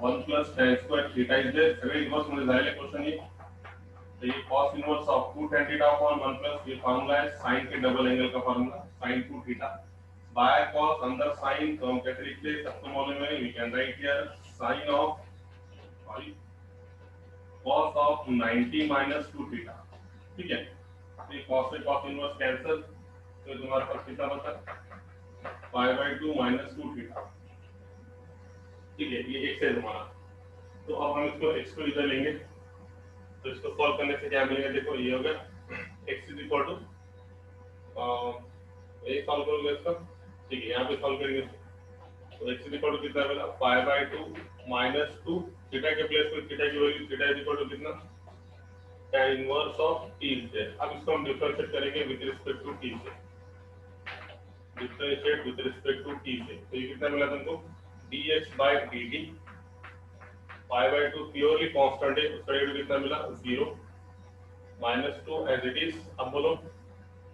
1 plus tan square theta is there, सगळे inverse मध्ये झालेले क्वेश्चन ये. तो ये cos inverse of 2 tan theta upon 1 plus ये फार्मूला है sin के डबल एंगल का formula sin 2 theta by cos अंदर sin, तो हम कैसे लिखते हैं सबको मालूम है. We can write here sin of sorry cos of 90 minus 2 theta. ठीक है, तो ये cos से cos इनवर्स कैंसिल, तो तुम्हारे पास कितना बचा पाई बाई 2 माइनस 2 थीटा. ठीक है, ये x है तुम्हारा. तो अब हम इसको x को इधर लेंगे, तो इसको सॉल्व करने से क्या मिलेगा, देखो ये हो गया x इज इक्वल टू ये सॉल्व करोगे इसका. ठीक है, यहाँ पे सॉल्व करेंगे तो x इज इक्वल टू कितना मिला पाई बाई 2 माइनस 2 थीटा के प्लेस पे थीटा की value theta is equal to कितना tan inverse of t is there. अब इसको हम डिफरेंशिएट करेंगे विद रिस्पेक्ट टू t से, differentiate with respect to t से. तो ये कितना मिला तुमको dx by dt pi by 2 purely constant है, उसका वैल्यू कितना मिला 0 माइनस 2 एज इट इज. अब बोलो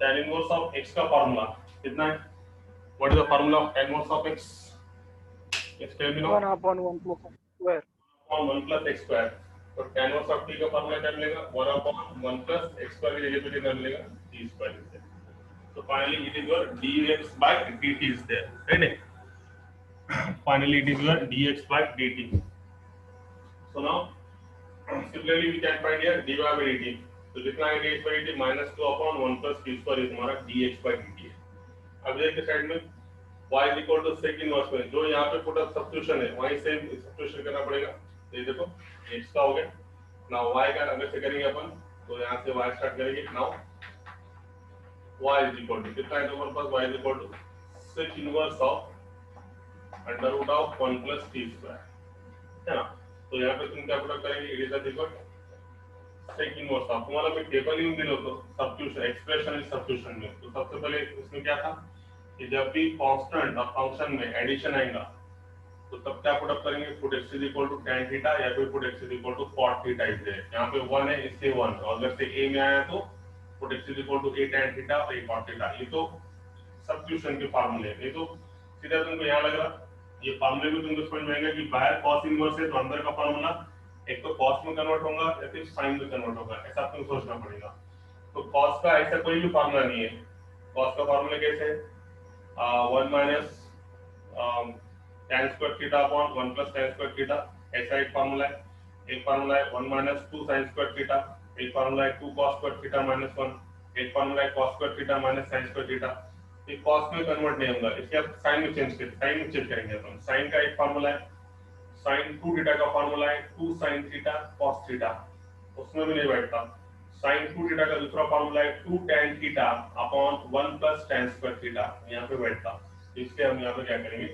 tan इनवर्स ऑफ x का फार्मूला कितना है, what is the formula of tan inverse of x? x tell me now 1 upon 1 plus x square upon 1 plus x square. तो tan inverse of t का formula क्या मिलेगा 1 upon 1 plus x square की जगह पे कितना मिलेगा t square is there. So finally it is your dx by dt is there, right? Finally it is your dx by dt. So now similarly we can find here dy by dt. तो कितना है dx by dt minus 2 upon 1 plus t square is हमारा dx by dt है. अब देखिए side में y is equal to sec inverse में जो यहाँ पे पुट अप सब्स्टिट्यूशन है वहीं से सब्स्टिट्यूशन करना पड़ेगा. ये देखो x का हो गया. नाउ y का अगर से करेंगे अपन तो यहाँ से y स्टार्ट करेंगे. Now y is equal to कितना है हमारे पास y is equal to sec inverse of under root of 1 plus t square है ना. तो यहाँ पे तुम क्या पुट करेंगे it is equal sec inverse of तुम्हारा पे टेबल यूज दिलो तो सब्स्टिट्यूशन एक्सप्रेशन इज सब्स्टिट्यूशन में. तो सबसे पहले इसमें क्या था कि जब भी कांस्टेंट और फंक्शन में एडिशन आएगा तो तब क्या पुट अप करेंगे put x is equal to tan theta या फिर put x is equal to cot theta is there. यहाँ पे 1 है इससे 1 और अगर से a में आया तो put x is equal to a tan theta और a cot थीटा. ये तो सब्स्टिट्यूशन के फार्मूले है. ये तो सीधा तुमको यहाँ लग रहा ये फार्मूले भी तुमको समझ में आएगा कि बाहर cos इनवर्स है तो अंदर का फार्मूला एक तो cos में कन्वर्ट होगा या फिर sin में कन्वर्ट होगा, ऐसा तुमको सोचना पड़ेगा. तो cos का ऐसा कोई भी फार्मूला नहीं है. cos का फार्मूला कैसे है 1 minus tan square theta upon 1 plus tan square theta, ऐसा एक फार्मूला है. एक फार्मूला है 1 माइनस 2 sin स्क्वायर थीटा, एक फार्मूला है 2 cos स्क्वायर थीटा माइनस 1, एक फार्मूला है cos square theta minus sin square theta. ये cos में कन्वर्ट नहीं होगा, इसके आप sin में चेंज करेंगे अपन. sin का एक फार्मूला है sin 2 थीटा का फार्मूला है 2 sin थीटा cos थीटा, उसमें भी नहीं बैठता. sin 2 थीटा का दूसरा फार्मूला है 2 tan theta upon 1 plus tan square theta, यहाँ पे बैठता. इसके हम यहाँ पे क्या करेंगे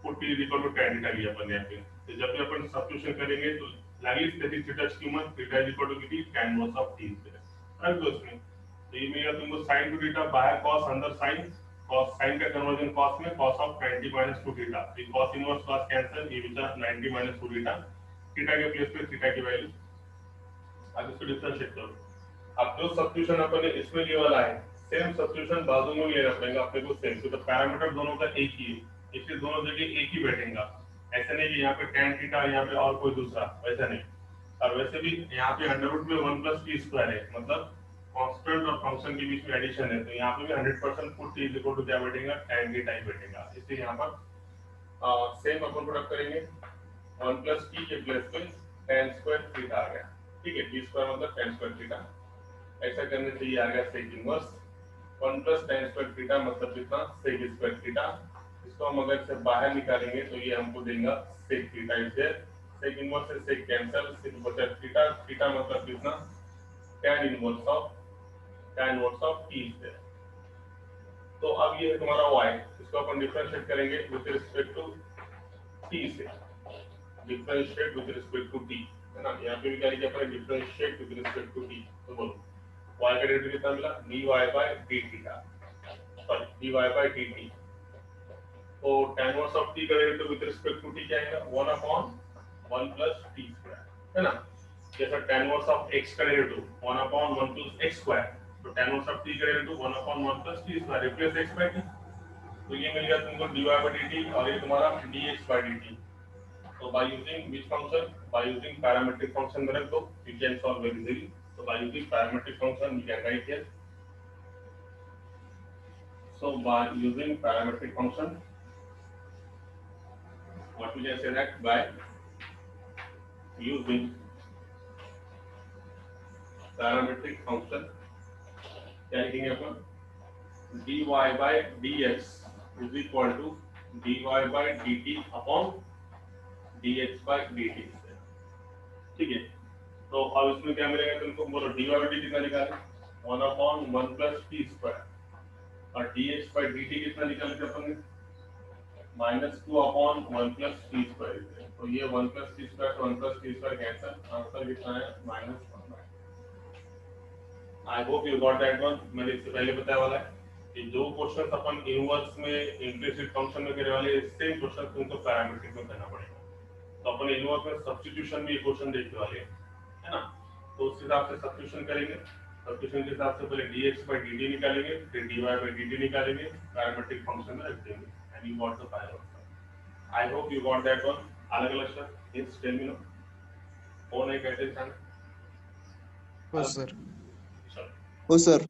put t equal to tan theta लिया अपन यहाँ पे. तो जब भी अपन सब्स्टिट्यूशन करेंगे तो लागली स्थिति थीटा की मान थीटा इक्वल टू कितनी tan इनवर्स ऑफ t है. अब दोस्तों तो ये मिलेगा तुमको sin 2 थीटा बाहर cos अंदर sin, cos sin का कन्वर्जन cos में cos ऑफ 90 माइनस 2 थीटा. ये cos इनवर्स cos कैंसिल, ये बचा 90 माइनस 2 थीटा. थीटा के प्लेस पे थीटा की वैल्यू. अब इसको डिफरेंशिएट करो. अब जो सब्स्टिट्यूशन अपन ने इसमें लिया वाला है सेम सब्स्टिट्यूशन बाजू में लेना पड़ेगा अपने को सेम. तो पैरामीटर दोनों का एक ही है, इसलिए दोनों जगह एक ही बैठेगा. ऐसा नहीं कि यहाँ पे tan थीटा यहाँ पे और कोई दूसरा, वैसा नहीं. और वैसे भी यहाँ पे अंडर रूट में 1 प्लस t स्क्वायर है, मतलब कांस्टेंट और फंक्शन के बीच में एडिशन है. तो यहाँ पे भी 100% पुट t इक्वल टू क्या बैठेगा tan थीटा ही बैठेगा. इसलिए यहाँ पर सेम अपन प्रोडक्ट करेंगे 1 प्लस t के प्लेस पे tan स्क्वायर थीटा आ गया. ठीक है, t स्क्वायर मतलब tan स्क्वायर थीटा. ऐसा करने से ये आ गया sec inverse 1 plus tan square theta मतलब कितना sec स्क्वायर थीटा. इसको हम अगर से बाहर निकालेंगे तो ये हमको देगा sec theta is there. sec inverse से sec कैंसिल, सिर्फ बचा थीटा. थीटा मतलब कितना tan inverse of t is there. तो अब ये है तुम्हारा y, इसको अपन डिफरेंशिएट करेंगे विद रिस्पेक्ट टू t से. Differentiate with respect to t है ना. यहाँ पे भी क्या लिखा अपन differentiate with respect to t. तो बोलो y का डेरिवेटिव कितना मिला dy by d theta, sorry dy by dt. तो tan इनवर्स ऑफ t का derivative with respect to t क्या आएगा 1 अपॉन 1 प्लस t स्क्वायर है ना. जैसा tan इनवर्स ऑफ x का derivative 1 upon 1 plus x square, तो tan इनवर्स ऑफ t का derivative 1 upon 1 plus t square, replace x by t. तो ये मिल गया तुमको dy by dt और ये तुम्हारा dx by dt. So by using which function? By using parametric function में रख दो, you can solve very easily. So by using parametric function, we can write here. So by using parametric function, what we can say that by using parametric function, क्या लिखेंगे अपन? dy by dx is equal to dy by dt upon dx by dt. ठीक है, तो अब इसमें क्या मिलेगा तुमको? बोलो dy by dt कितना निकाले? 1/1 plus t square और dx by dt कितना निकाल के अपन ने? -2/1 plus t square. तो ये 1 plus t square तो 1 plus t square cancel, answer कितना है? -1. आई hope you got that one. मैंने इससे पहले बताया वाला है कि जो क्वेश्चन अपन इनवर्स में इम्प्लिसिट फंक्शन में करने वाले सेम क्वेश्चन तुमको पैरामीट्रिक में करना पड़ेगा. तो अपन इनवर्स में सब्स्टिट्यूशन भी क्वेश्चन देखने वाले हैं, है ना? तो उस हिसाब से सब्स्टिट्यूशन करेंगे. सब्स्टिट्यूशन के हिसाब से पहले dx by dt निकालेंगे, फिर dy by dt निकालेंगे, पैरामीट्रिक फंक्शन में रख देंगे and you got the final answer. I hope you got that one. अलग-अलग sir it's tell me no कौन है कैसे जान? हो सर. हो सर.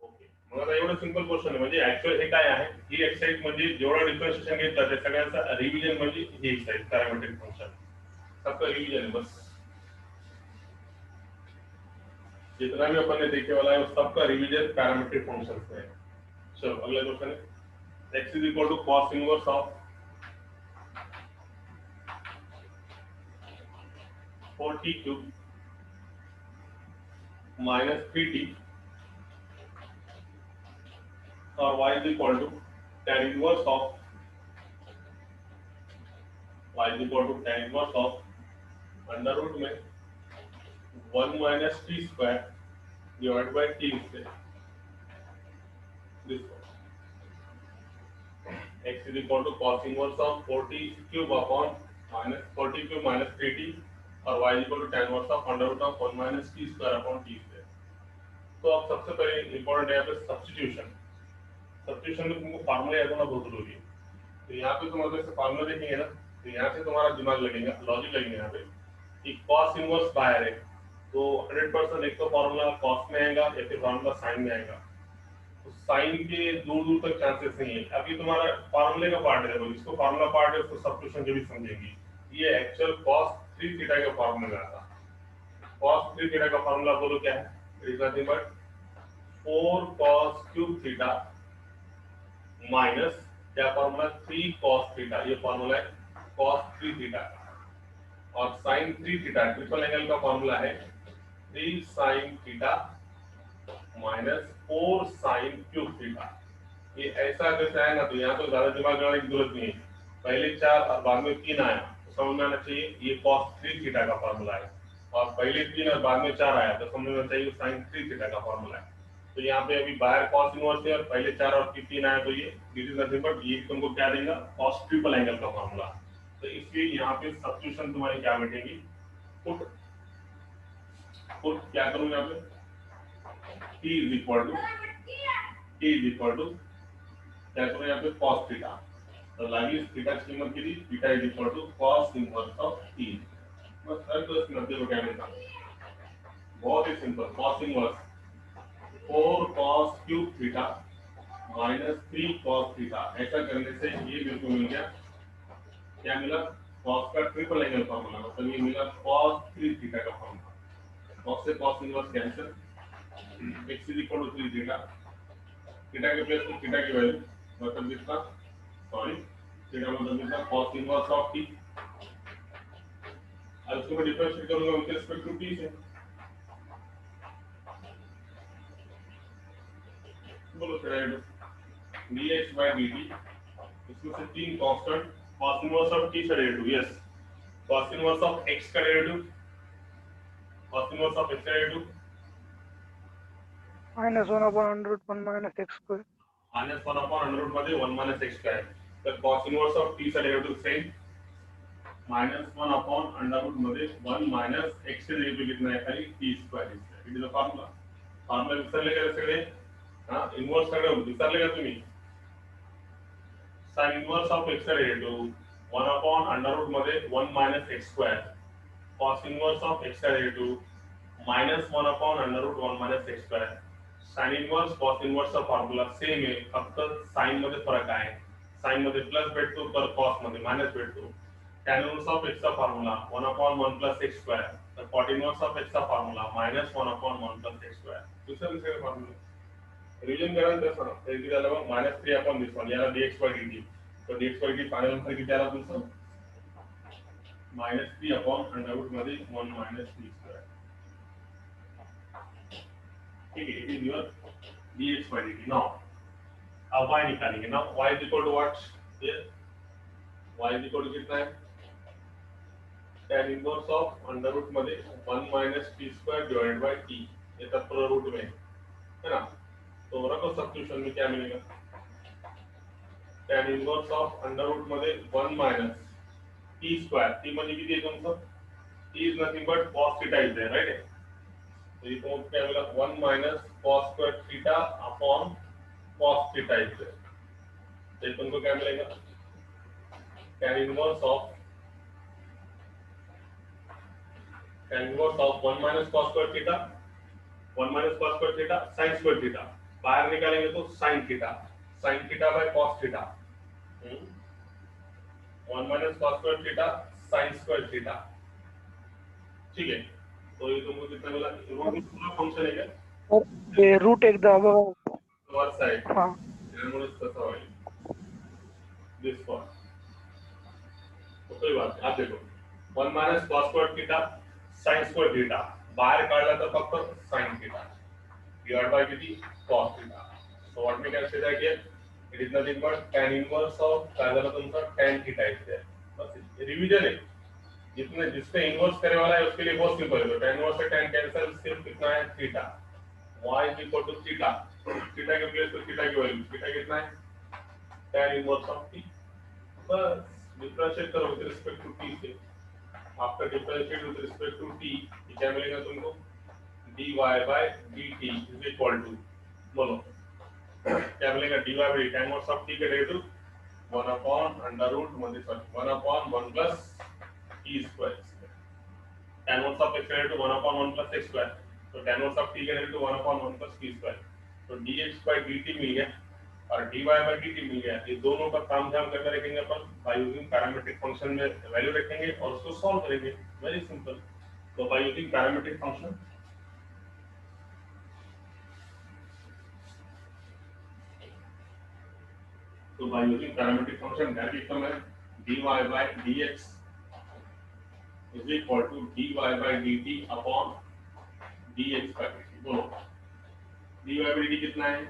ओके, मग आता एवढं सिंपल क्वेश्चन आहे. म्हणजे ऍक्च्युअल हे काय आहे? ही एक्सरसाइज म्हणजे जेवढं डिफरन्शिएशन घेतलं ते सगळ्यांचा रिव्हिजन म्हणजे ही एक्सरसाइज पॅरामीट्रिक फंक्शन सबका रिवीजन है बस. जितना भी अपन ने देखे वाला है उस सबका रिवीजन पैरामीट्रिक फंक्शन से है. चलो अगला क्वेश्चन है. x is equal to cos inverse of 4t cube minus 3t और y is equal to tan inverse of under root में 1 minus t square divided by t square. This one. X is equal to cos inverse of 4t cube upon minus 4t cube minus 3t और y is equal to tan inverse of under root of 1 minus t square upon t square. तो अब सबसे पहले important है यहाँ पे substitution. Substitution में तुमको फार्मूला याद होना बहुत जरूरी है. तो यहाँ पे तुम अगर से फार्मूला देखेंगे ना तो यहाँ से तुम्हारा दिमाग लगेगा, लॉजिक लगेगा यहाँ पे कि cos इनवर्स बाहर है तो 100% एक तो फार्मूला cos में आएगा या फिर फार्मूला sin में आएगा. तो sin के दूर दूर तक चांसेस नहीं है. अभी तुम्हारा फार्मूले का पार्ट है, इसको फार्मूला पार्ट है उसको सब्स्टिट्यूशन के भी समझेंगे. ये एक्चुअल cos 3 थीटा का फार्मूला में आता है. cos 3 थीटा का फार्मूला बोलो क्या है? It is nothing but 4 cos cube theta minus क्या फार्मूला 3 cos थीटा. ये फार्मूला है cos 3 थीटा और sin 3 थीटा ट्रिपल एंगल का फार्मूला है 3 sin theta minus 4 sin cube theta. ये ऐसा जैसे है ना तो यहाँ तो ज्यादा दिमाग लगाने की जरूरत नहीं है. पहले 4 और बाद में 3 आया तो समझ में आना चाहिए ये cos 3 थीटा का फार्मूला है और पहले 3 और बाद में 4 आया तो समझ में आना चाहिए sin 3 थीटा का फार्मूला है. तो यहाँ पे अभी बाहर cos इनवर्स है और पहले 4 और 3 आया तो ये दिस इज नथिंग बट ये तुमको क्या देगा? cos ट्रिपल एंगल का फार्मूला. तो इसलिए यहाँ पे सब्स्टिट्यूशन तुम्हारी क्या बैठेगी? पुट क्या करूंगा यहाँ पे? t is equal to क्या करूँ यहाँ पे? cos theta. तो लागी थीटा की कीमत की theta is equal to cos inverse of t. बस हर तो इसमें मध्य को क्या मिलता है? बहुत ही simple. cos inverse 4 cos cube theta minus 3 cos theta. ऐसा करने से ये बिल्कुल मिल गया. क्या मिला? cos का ट्रिपल एंगल फार्मूला. मतलब ये मिला cos 3 थीटा का फार्मूला. cos से cos inverse cancel. x is equal to 3 theta. Theta के प्लेस पे थीटा की वैल्यू मतलब कितना? थीटा मतलब कितना? cos inverse of t. अब इसको मैं डिफरेंशिएट करूंगा विद रिस्पेक्ट टू t से. बोलो फिर dx by dt इसमें से 3 constant cos inverse of t का derivative. Yes, cos inverse of x का derivative, cos inverse of x का डेरिवेटिव -1/√1 minus x square. -1/√1 मध्ये 1 minus x square. तर cos इनवर्स ऑफ t चा डेरिवेटिव सेम -1/√1 मध्ये 1 minus x चे derivative कितना है? खाली t square. It is the formula. Formula विसरले का सगळे? हां, इनवर्स सगळं विसरले का तुम्ही? sin इनवर्स ऑफ x का डेरिवेटिव 1 अपॉन अंडर रूट मध्ये 1 minus x square cos inverse of x चा derivative minus 1 upon under root 1 minus x square sine inverse cos इनवर्सचा फॉर्म्युला सेम आहे, फक्त साइन मध्ये फरक आहे. साइन मध्ये प्लस भेटतो तर कॉस मध्ये मायनस भेटतो. tan इनवर्स ऑफ x चा formula 1 upon 1 plus x square तर cot इनवर्स ऑफ x चा formula minus 1 upon 1 plus x square. दुसरे फॉर्म्युला रिव्हिजन करा तसं ना ते किती झालं मग मायनस 3 अपॉन दिस वन याला dx by dt तर dx by dt final answer किती आला तुमचा मायनस 3 अपॉन अंडर रूट मध्ये 1 मायनस b स्क्वेअर. ठीक है, it is your dx by dt. Now अब y निकालेंगे. Now y is equal to what? Here y is equal to कितना है tan inverse of under root मध्ये 1 minus p square divided by t ये तब पूरा रूट में है ना. तो रखो सब्स्टिट्यूशन में क्या मिलेगा tan inverse of under root मध्ये 1 मायनस t स्क्वायर t म्हणजे किती आहे तुमचं t is nothing but cos theta is there right. तो ये तो क्या मिला 1 minus cos square theta upon cos theta is there. तो तुमको क्या मिलेगा tan inverse of 1 minus cos square theta 1 minus cos square theta sin square theta बाहर निकालेंगे तो sin theta by cos theta 1 minus cos square theta sin square theta. ठीक है, तो ये तुमको कितना मिला रूट पूरा फंक्शन है क्या सर ये रूट एकदा बघा वर साइड हा त्यामुळे तसा होईल दिस फॉर. तो कोई बात नहीं, आप देखो 1 minus cos square theta sin square theta बाहर काढला तर फक्त sin थीटा डिवाइड बाय किती cos theta. So what we can say that here it is nothing but tan inverse of काय झालं तुमचा tan थीटा इज देयर. बस revision है, जितने जिससे इनवर्स करने वाला है उसके लिए बहुत सिंपल है. tan इनवर्स से tan कैंसिल, सिर्फ कितना है theta y is equal to theta theta के प्लेस पे थीटा की वैल्यू थीटा कितना है tan इनवर्स ऑफ t. बस डिफरेंशिएट करो विद रिस्पेक्ट टू t से. After differentiate with respect to t ये क्या मिलेगा तुमको dy by dt is equal to बोलो क्या मिलेगा dy by tan inverse of t के डेरिवेटिव 1 अपॉन अंडर रूट मध्ये sorry 1 upon 1 plus t square. tan inverse of x का derivative 1 upon 1 plus x square तो tan इनवर्स ऑफ t का derivative 1 upon 1 plus t square. तो dx by dt मिल गया और dy by dt मिल गया. ये दोनों का काम करके रखेंगे अपन बाय यूजिंग पैरामीट्रिक फंक्शन में वैल्यू रखेंगे और उसको सॉल्व करेंगे. Very simple. तो बाय यूजिंग पैरामीट्रिक फंक्शन क्या लिखता मैं dy by dx is equal to dy by dt upon dx by dt. बोलो dy by dt कितना है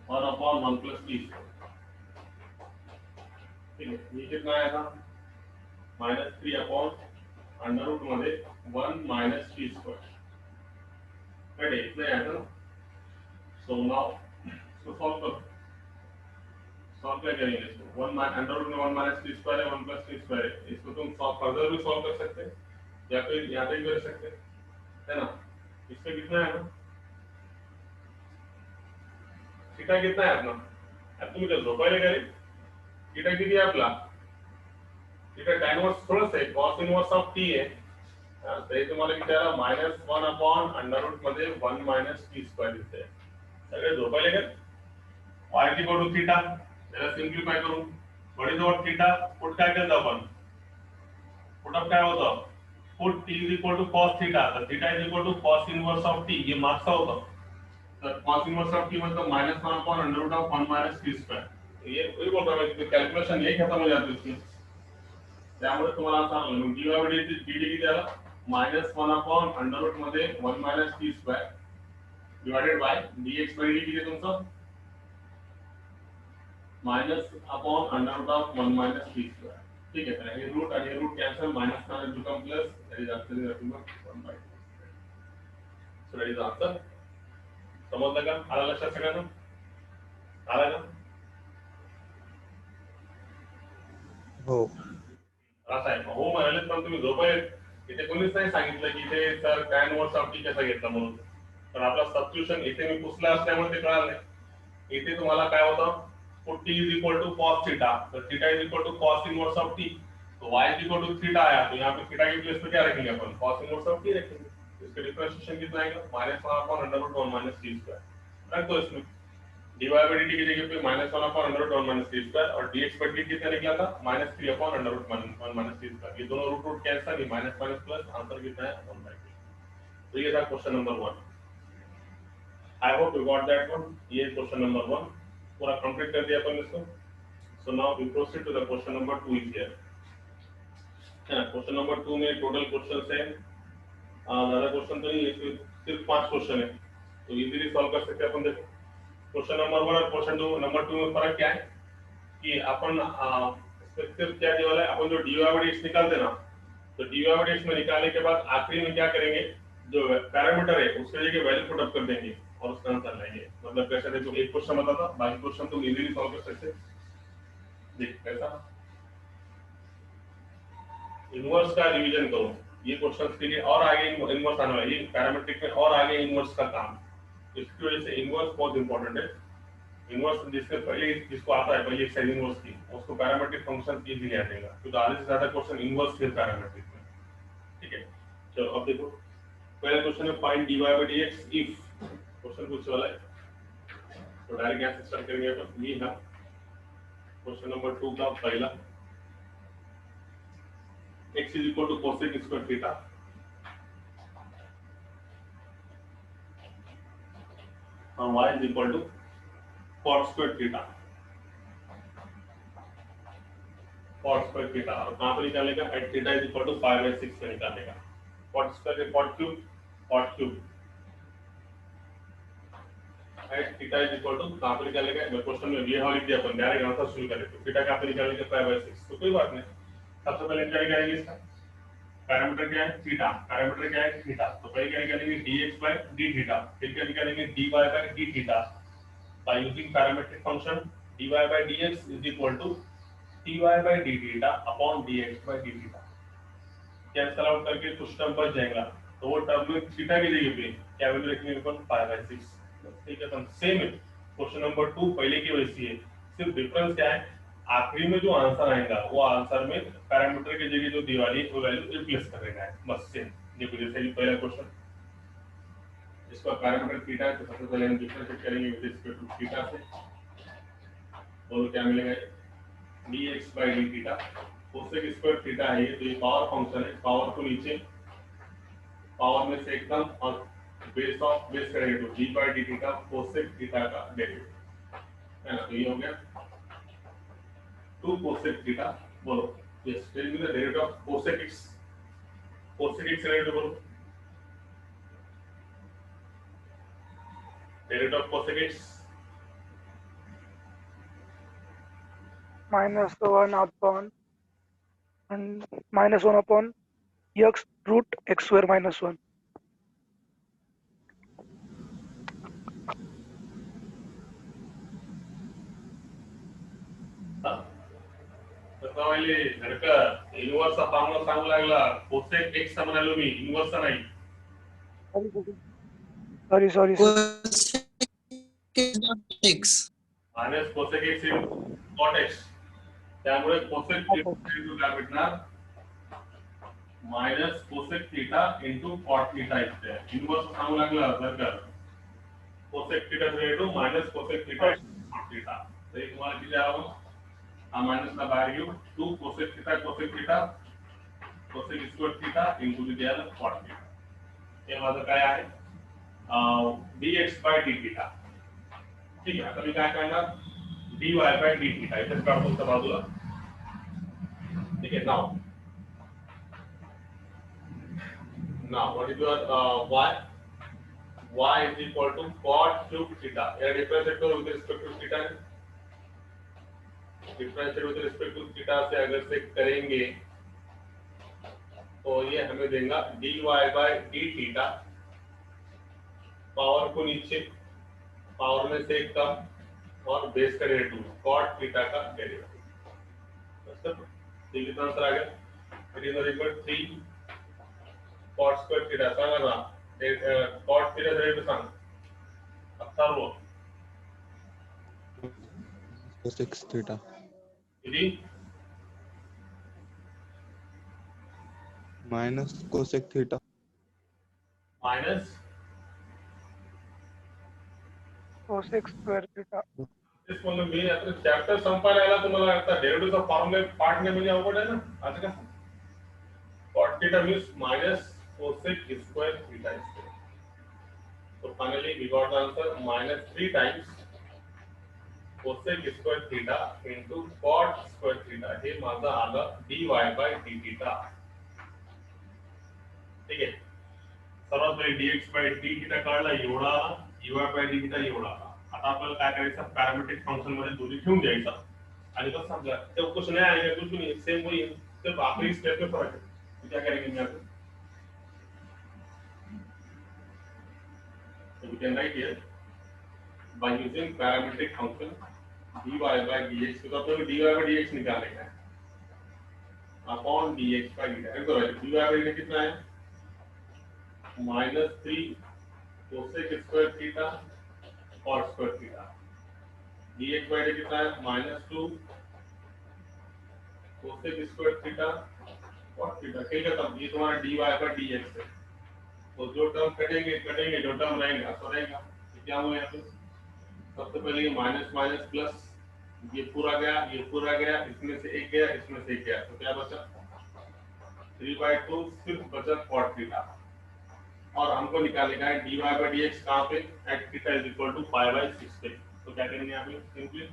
1 upon 1 plus t स्क्वायर. ठीक है, ये कितना आया था -3 अपॉन अंडर रूट मध्ये 1 माइनस t स्क्वायर. राइट, इतना आया था ना. सो नाउ इसको सॉल्व क्या करेंगे इसको 1 अंडर रूट में 1 माइनस t स्क्वायर है 1 प्लस t स्क्वायर है. इसको तुम फर्दर भी सॉल्व कर सकते हैं या फिर यहाँ पे भी कर सकते हैं है ना. इसमें कितना है ना थीटा कितना है अपना अब तुम्ही जर झोपायला गेले थीटा किती आहे आपला थीटा tan इनवर्स थोडंच आहे cos इनवर्स ऑफ t आहे. ते तुम्हाला विचारा -1 अपॉन अंडर रूट मध्ये 1 माइनस t स्क्वायर दिसते. सगळे झोपायला गेले y इक्वल टू थीटा त्याला सिंपलीफाय करू what is what theta put काय करतो आपण पुट अप काय होतं put t is equal to cos theta तर theta is equal to cos inverse of t ये मागचा होता. तर cos इनवर्स ऑफ t मतलब -1 upon under root of 1 minus t square. ये वही बोल रहा हूं मैं कैलकुलेशन यही खत्म हो जाती है इसमें. त्यामुळे तुम्हाला सांगलो dy by dt किती आला -1 अपॉन अंडर रूट मध्ये 1 minus t square divided by dx by dt किती तुमचं minus upon under root of 1 minus t square. ठीक है, तर हे रूट आणि रूट कॅन्सल माइनस का become plus that is actually nothing but 1 by 2. So that is answer. समजलं का आला लक्षात सगळ्यांना आला का हो असं आहे. हो म्हणाले पण तुम्ही झोपाय इथे कोणीच नाही सांगितलं की इथे sir tan inverse of t कसा घेतला म्हणून. पण आपला सबस्टिट्यूशन इथे मी पुसला असल्यामुळे ते कळालं नाही. इथे तुम्हाला काय होतं put t is equal to cos theta, तो theta is equal to cos inverse of t, तो y is equal to theta आया, तो यहाँ पे theta की प्लेस पे क्या रखेंगे अपन, cos inverse of t रखेंगे, तो इसका डिफरेंशिएशन कितना आएगा, -1/√1 minus t square, रख दो इसमें, dy by dt की जगह पे -1/√1 minus t square और dx by dt कितना निकला था, -3/√1 minus t square, ये दोनों रूट कैंसिल, ये माइनस माइनस प्लस, आंसर कितना है 1/2। तो ये था question number 1। I hope you got that one. ये क्वेश्चन नंबर 1 पूरा कंप्लीट कर दिया अपन इसको। So now we proceed to the question number 2 is here. Question number 2 में टोटल क्वेश्चंस है, ज्यादा क्वेश्चन तो नहीं है, सिर्फ 5 क्वेश्चन है, तो इजीली सॉल्व कर सकते हैं अपन। देखो क्वेश्चन नंबर 1 और क्वेश्चन नंबर 2 में फर्क क्या है कि अपन सिर्फ क्या दिया वाला है, अपन जो dy/dx निकालते ना, तो dy/dx में निकालने के बाद आखिरी में क्या करेंगे, जो पैरामीटर है उसके जगह वैल्यू पुट अप कर देंगे और उसका आंसर लाएंगे। मतलब कैसे, देखो एक क्वेश्चन बताता, बाकी क्वेश्चन तुम इजीली सॉल्व कर सकते। देख कैसा, इनवर्स का रिवीजन करो, ये क्वेश्चन के लिए और आगे इनवर्स आने वाला है, ये पैरामीट्रिक में और आगे इनवर्स का काम, इसकी वजह से इनवर्स बहुत इंपॉर्टेंट है। इनवर्स जिसके पहले जिसको आता है पहले एक्सरसाइज इनवर्स की, उसको पैरामीट्रिक फंक्शन इजीली आ जाएगा, क्योंकि आधे से ज्यादा क्वेश्चन इनवर्स फिर पैरामीट्रिक में। ठीक है, चलो अब देखो पहला क्वेश्चन है find dy by dx if, question पूछने वाला है, तो डायरेक्ट यहां से स्टार्ट करेंगे अपन। ये है क्वेश्चन नंबर 2 का पहला, x is equal to cosec square theta और y is equal to cot square theta, cot square theta, और कहां पर निकालेगा, at theta is equal to 5/6 पे निकालेगा, cot square cot cube at theta is equal to कहां पर निकालेगा, मैं क्वेश्चन में ये लिख दिया अपन, डायरेक्ट आंसर शुरू करें, तो थीटा कहां पर निकालेंगे 5/6, तो कोई बात नहीं, सबसे पहले क्या निकालेंगे, इसका पैरामीटर क्या है थीटा, पैरामीटर क्या है थीटा, तो पहले क्या निकालेंगे dx by d थीटा, फिर क्या निकालेंगे dy by d theta, by using parametric function dy by dx is equal to ty by d theta upon dx by d theta, cancel out करके कुछ टर्म बच जाएगा, तो वो टर्म में थीटा की जगह पे क्या वैल्यू रखेंगे अपन 5/6। ठीक है, तो सेम है क्वेश्चन नंबर 2 पहले की वैसी है, सिर्फ डिफरेंस क्या है, आखिरी में जो आंसर आएगा वो आंसर में पैरामीटर की जगह जो दीवार है वो वैल्यू रिप्लेस कर देना है, बस सेम। देखो जैसे कि पहला क्वेश्चन, इसका पैरामीटर थीटा है, तो सबसे पहले हम डिफरेंशिएट करेंगे विद रिस्पेक्ट टू थीटा से, तो क्या मिलेगा dx by d theta, cosec square theta है, तो ये पावर फंक्शन है, पावर को नीचे पावर में से एकदम और बेस करेंगे तो d by d theta cosec theta का डेरिवेटिव है ना, तो ये हो गया 2 cosec थीटा, बोलो yes, tell me the derivative of cosec x, cosec x derivative बोलो, derivative of cosec x -1 upon and -1 upon x root x square -1. पहिले जर का इनवर्सचा फॉर्म्युला सांगू लागला, cosec x चा म्हणालो मी, इनवर्सचा नाही। Sorry. x minus cosec x cot x, त्यामुळे cosec थीटा काय भेटणार, minus cosec theta into cot theta इथे इनवर्स सांगू लागला जर का cosec theta into minus cosec theta cot theta, तर एक तुम्हाला किती आलं, हा मायनस ला बाहेर घेऊ, 2 cosec theta cosec square theta into किती आलं cot थीटा, हे माझं काय आहे dx by d थीटा। ठीक आहे, आता मी काय करणार dy by d थीटा इथेच काढतो त्या बाजूला। ठीक आहे, now what is your y is equal to cot cube theta, या डिफरेंशिएट करो with respect to theta, differentiate with respect to theta से अगर से करेंगे तो ये हमें देगा dy by d theta, power को नीचे पावर में से कम और बेस का डेरिवेटिव cot थीटा का डेरिवेटिव, ठीक है, आंसर आ गया, it is equal 3 cot square theta, सांगा ना cot थीटा डेरिवेटिव सांग, अब सर्व cosec theta. किती Minus cosec theta. मायनस cosec square theta. तेच म्हणलं मी आता चॅप्टर संपायला आला तुम्हाला आता डेरिव्हेटिव्हचा फॉर्म्युला पार्ट नाही म्हणजे अवघड आहे ना आता का cot theta means minus cosec square theta is there. So finally we got the answer minus 3 times cosec square theta into cot square theta. हे माझं आलं dy by d theta. ठीक आहे सर्वात पहिले dx by d theta काढला एवढा dy by d theta एवढा आता आपल्याला काय करायचं पॅरामेट्रिक फंक्शन मध्ये दोन्ही ठेवून द्यायचा आणि बस समजा ते कुछ नहीं आएगा कुछ भी नहीं सेम वही सिर्फ आखिरी स्टेप पे फर्क है तो क्या करेंगे यहाँ पे so we can write here by using parametric function dy by dx तो आपको dy by dx निकालना है upon dx by dy तो dy by dx कितना है minus 3 cosec square theta cot square theta dx by dy कितना है minus 2 cosec square theta cot theta ठीक है तब ये तुम्हारा dy by dx है तो जो टर्म कटेंगे जो टर्म रहेगा तो रहेगा क्या हुआ यहाँ पे सबसे पहले ये माइनस माइनस प्लस ये पूरा गया इसमें से एक गया इसमें से एक गया तो क्या बचा 3/2 सिर्फ बचा cot थीटा और हमको निकालेगा है dy by dx कहाँ पे at theta is equal to pi by 6 पे तो क्या करेंगे यहाँ पे सिंपली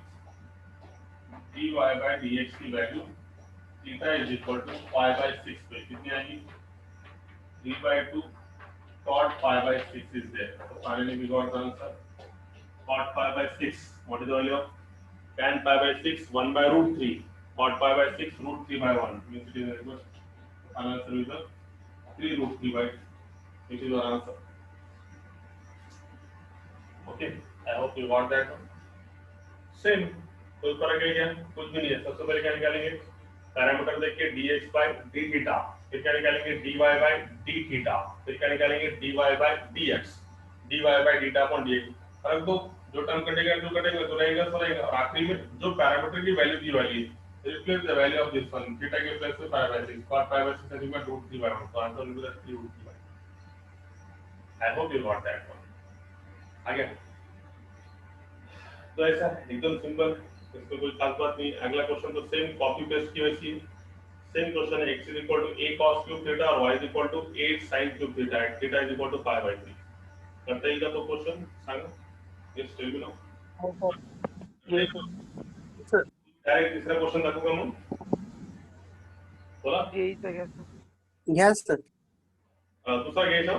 dy by dx की value theta is equal to pi by 6 पे कितनी आएगी 3/2 cot pi by 6 is there. So finally we got the answer. Cot pi by 6. What is the value of tan pi by 6? 1 by root 3. Cot pi by 6 root 3 by 1. Means it is equal. Final answer is the 3 root 3 by. This is our answer. Okay. I hope you got that one. Same. कोई फर्क है क्या? कुछ भी नहीं है. सबसे पहले क्या निकालेंगे? पैरामीटर देखिए dx by d theta. फिर क्या निकालेंगे dy by d theta फिर क्या निकालेंगे dy by dx dy by theta upon dx फर्क दो जो टर्म कटेगा तो रहेगा और आखिरी में जो पैरामीटर की वैल्यू दी वाली है replace the value of this one theta के प्लेस में pi by 6 cot pi by 6 is equal to root 3 by 1 so answer will be the 3 root 3 by I hope you got that one आगे तो ऐसा एकदम simple इसमें कोई खास बात नहीं अगला क्वेश्चन तो सेम कॉपी पेस्ट की वैसी सेम क्वेश्चन है x is equal to a cos cube theta और y is equal to 8 sin cube theta at theta is equal to pi by 3 करते ही का तो क्वेश्चन सांगा yes tell me now sir direct तीसरा question दाखवूंगा मैं बोला यही था क्या घ्या सर दूसरा घ्यायचा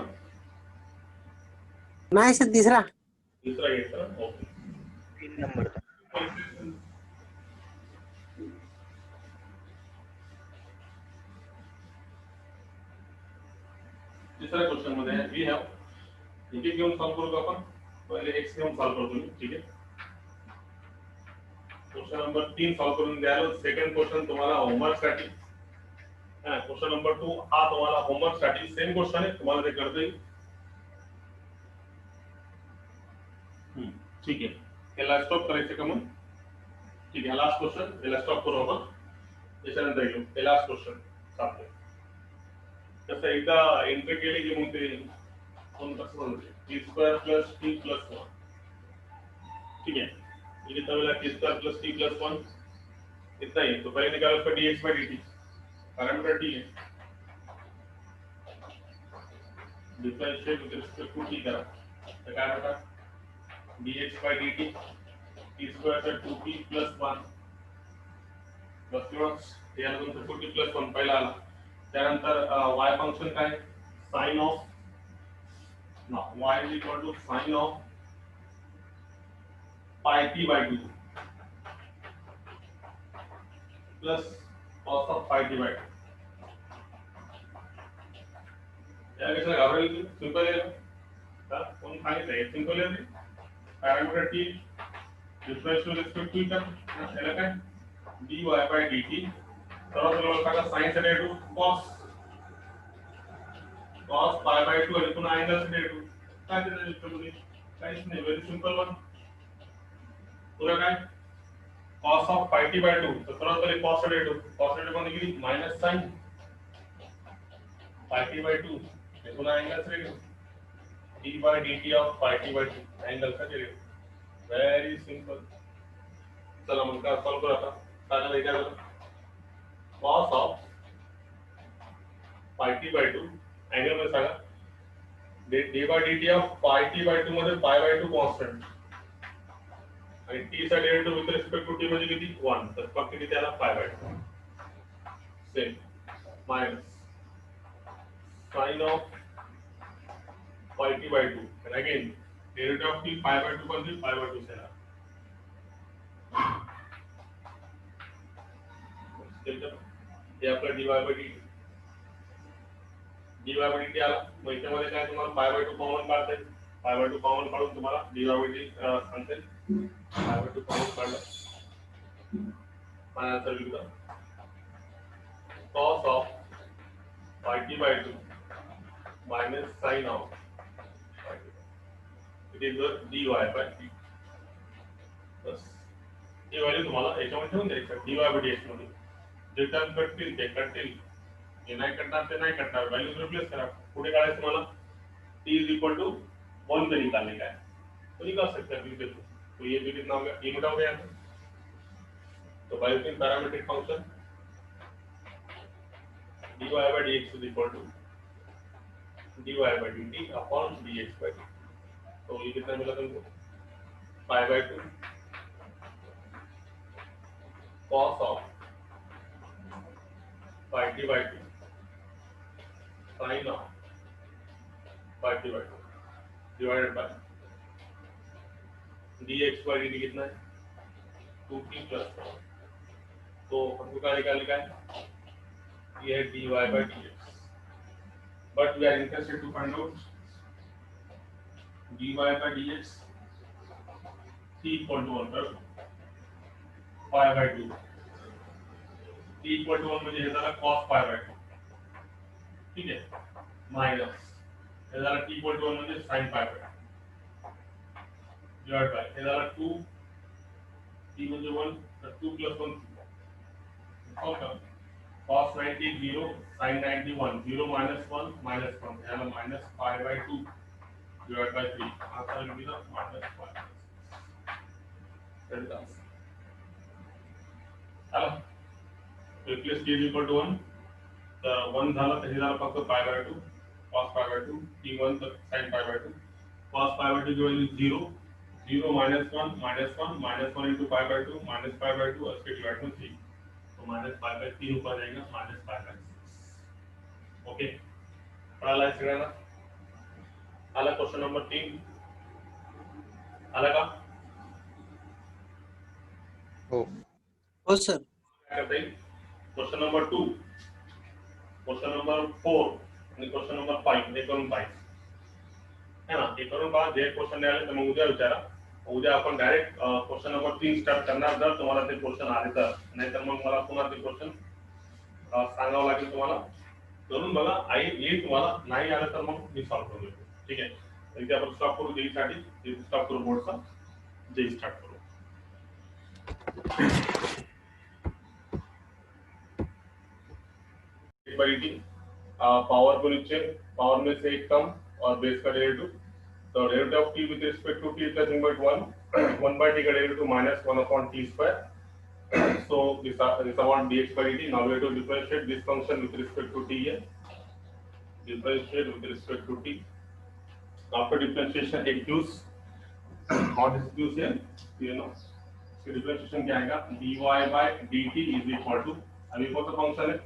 नाही सर तिसरा दुसरा घ्यायचा ओके 3 नंबर था तिसऱ्या क्वेश्चन मध्ये वी हॅव इथे घेऊन सॉल्व करू आपण पहिले x घेऊन सॉल्व करतो मी ठीक आहे क्वेश्चन नंबर 3 सॉल्व करून द्याल सेकंड क्वेश्चन तुम्हाला होमवर्क साठी क्वेश्चन नंबर 2 हा तुम्हाला होमवर्क साठी सेम क्वेश्चन आहे तुम्हाला ते करता येईल ठीक आहे याला स्टॉप करायचं का मग ठीक आहे लास्ट क्वेश्चन याला स्टॉप करू आपण त्याच्यानंतर घेऊ हे लास्ट क्वेश्चन चालतंय तसं एकदा एंट्री केली की मग ते कोण कसं म्हणते t² + t + 1 ठीक है ये कितना मिला t² + t + 1 इतना ही तो पहले निकालो उसका dx by dt parameter t है differentiate with respect to t करा तो क्या होगा dx by dt t² से 2t + 1 बस क्लोज याला तुमचं 2t + 1 पहिला आला त्यानंतर y फंक्शन काय sin of now y is equal to sin of pi t by 2 plus cos of pi t by 2 या कैसे घाबरेल सिंपल है का कौन सांगितलं सिंपल आहे parameter t differential respect to इथं याला काय dy by dt सर्वात पहिले सांगा sin चे डेरिव्हेटिव्ह cos pi by 2 आणि पुन्हा अँगल चे डेरिव्हेटिव्ह काय ते काहीच नाही व्हेरी सिंपल वन पुरा काय cos of pi t by 2 तो सर्वात पहिले cos डेरिव्हेटिव कोणती केली minus sine pi t by 2 हे पुन्हा angle derivative d by dt of pi t by 2 angle का डेरिव्हेटिव व्हेरी सिंपल चला मग काय सॉल्व करू आता काय करायचं cos of pi t by 2 angle मध्ये सांगा d by dt of pi t by 2 मध्ये pi by 2 कॉन्स्टंट आणि t चा derivative with respect to t म्हणजे किती 1 तर फक्त किती आला pi by 2 same minus sin of pi t by 2 and again derivative of t pi by 2 पण pi by 2 से आला हे आपला dy by dt dy by dt आला मग याच्यामध्ये काय तुम्हाला pi by 2 कॉमन काढता येईल pi by 2 कॉमन काढून तुम्हाला dy by dt सांगता येईल pi by 2 कॉमन काढलं माझा आन्सर लिहूया cos of pi t by 2 minus sin of pi t. It is the dy by t. बस ही व्हॅल्यू तुम्हाला याच्यामध्ये ठेवून द्यायचं dy by dx मध्ये जे टर्म कटतील ते कटतील हे नाही कटणार ते नाही कटणार व्हॅल्यू रिप्लेस करा पुढे काढायचं मला t is equal to 1 पे निकालने का है तो निकाल सकते हैं बिल्कुल तो ये भी कितना हो गया लिमिट हो गया तो bye using parametric function dy by dx is equal to dy by dt upon dx by dt तो ये कितना मिला तुमको pi by 2 cos of pi t by 2 sin of pi t by 2 divided by dx by dt कितना है 2t plus 4 तो हमको क्या निकालने का है ये है dy by dx but we are interested to find out dy by dx t equal to 1 pi by 2 t equal to 1 म्हणजे हे झाला cos pi by 2 ठीक है माइनस हे झाला t equal to 1 म्हणजे sin pi by 2 divided by हे झाला 2 t म्हणजे 1 तर 2 plus 1 okay cos 90 0 sin 90 1 0 minus 1 minus 1 याला minus pi by 2 divided by 3 answer मिला minus pi चला replace t is equal to 1 तर 1 झाला तर हे झालं फक्त pi by 2 cos pi by 2 t1 तर sin pi by 2 cos pi by 2 की value 0 0 minus 1 minus 1 minus 1 into pi by 2 minus pi by 2 उसके डिवाइड में 3 तो minus pi by 3 ऊपर जाएगा minus pi by 6 ओके पढ़ा ला इस ना आला क्वेश्चन नंबर 3 आला का हो हो सर क्या करते हैं क्वेश्चन नंबर 2 क्वेश्चन नंबर 4 आणि क्वेश्चन नंबर 5 हे करून पाहिजे है ना हे करून पहा जे क्वेश्चन नाही आले तर मग उद्या विचारा उद्या आपण डायरेक्ट क्वेश्चन नंबर 3 स्टार्ट करणार जर तुम्हाला ते क्वेश्चन आले तर नाहीतर मग मला पुन्हा ते क्वेश्चन सांगावं लागेल तुम्हाला करून बघा येईल तुम्हाला नाही आलं तर मग मी सॉल्व करून देतो ठीक आहे इथे आपण स्टॉप करू जेई साठी स्टॉप करू बोर्डचा जेई स्टार्ट करू पावर को नीचे पावर में से एक कम और बेस का डेरिवेटिव तो derivative of t with respect to t is nothing but 1 1 by t का derivative minus 1 upon t square so this about dx by dt now we have to differentiate this function with respect to t here differentiate with respect to t after differentiation excuse what is excuse here you know इसकी differentiation क्या आएगा dy by dt is equal to अभी कौन सा function है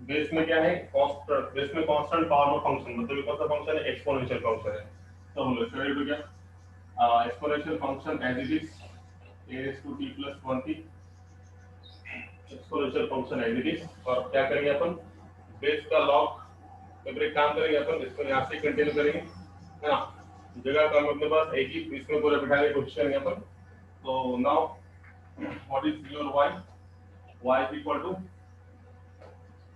base में क्या है कांस्टेंट बेस में कांस्टेंट पावर में फंक्शन मतलब कौन सा फंक्शन है एक्सपोनेंशियल फंक्शन है तो हम लोग स्टडी क्या exponential function as it is a raised to t plus 1t exponential function as it is और क्या करेंगे अपन बेस का लॉग फिर एक काम करेंगे अपन इसको यहां से कंटिन्यू करेंगे है ना जगह कम अपने पास एक ही इसमें पूरा बिठाने की कोशिश करेंगे अपन तो now what is your y y is equal to